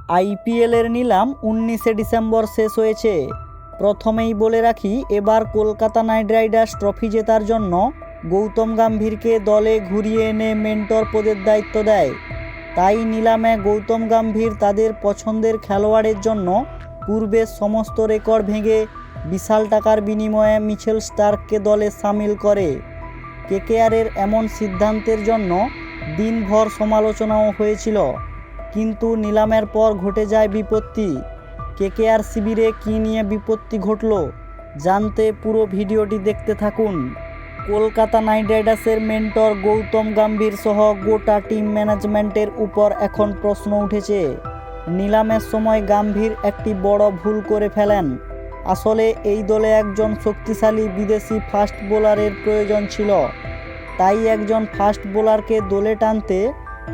আইপিএলের নিলাম 19শে ডিসেম্বর শেষ হয়েছে। প্রথমেই বলে রাখি, এবার কলকাতা নাইট রাইডার্স ট্রফি জেতার জন্য গৌতম গম্ভীরকে দলে ঘুরিয়ে এনে মেন্টর পদের দায়িত্ব দেয়। তাই নিলামে গৌতম গম্ভীর তাদের পছন্দের খেলোয়াড়ের জন্য পূর্বের সমস্ত রেকর্ড ভেঙে বিশাল টাকার বিনিময়ে মিচেল স্টার্ককে দলে সামিল করে। কেকেআরের এমন সিদ্ধান্তের জন্য দিনভর সমালোচনাও হয়েছিল, কিন্তু নিলামের পর ঘটে যায় বিপত্তি। কেকেআর শিবিরে কী নিয়ে বিপত্তি ঘটল জানতে পুরো ভিডিওটি দেখতে থাকুন। কলকাতা নাইট রাইডার্সের মেন্টর গৌতম গম্ভীর সহ গোটা টিম ম্যানেজমেন্টের উপর এখন প্রশ্ন উঠেছে। নিলামের সময় গম্ভীর একটি বড় ভুল করে ফেলেন। আসলে এই দলে একজন শক্তিশালী বিদেশি ফাস্ট বোলারের প্রয়োজন ছিল। তাই একজন ফাস্ট বোলারকে দলে টানতে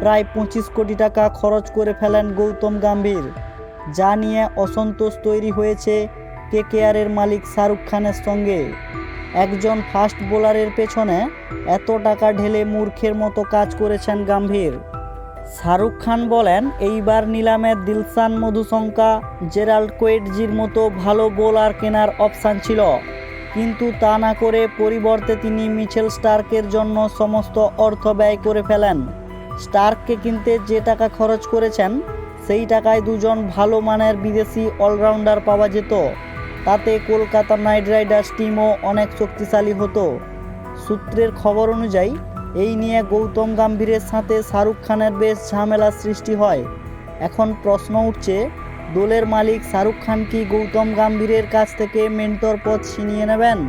প্রায় 25 কোটি টাকা খরচ করে ফেলেন গৌতম গম্ভীর, যা নিয়ে অসন্তোষ তৈরি হয়েছে কেকেআরের মালিক শাহরুখ খানের সঙ্গে। একজন ফাস্ট বোলারের পেছনে এত টাকা ঢেলে মূর্খের মতো কাজ করেছেন গম্ভীর। শাহরুখ খান বলেন, এইবার নিলামে দিলশান মধুশঙ্কা, জেরাল্ড কোয়েটজির মতো ভালো বোলার কেনার অপশান ছিল, কিন্তু তা না করে পরিবর্তে তিনি মিচেল স্টার্কের জন্য সমস্ত অর্থ ব্যয় করে ফেলেন। স্টার্ককে কিনতে যে টাকা খরচ করেছেন সেই টাকায় দুজন ভালো মানের বিদেশি অলরাউন্ডার পাওয়া যেত। তাতে কলকাতা নাইট রাইডার্স টিমও অনেক শক্তিশালী হতো। সূত্রের খবর অনুযায়ী এই নিয়ে গৌতম গম্ভীরের সাথে শাহরুখ খানের বেশ ঝামেলার সৃষ্টি হয়। এখন প্রশ্ন উঠছে, দলের মালিক শাহরুখ খান কি গৌতম গম্ভীরের কাছ থেকে মেন্টর পদ ছিনিয়ে নেবেন?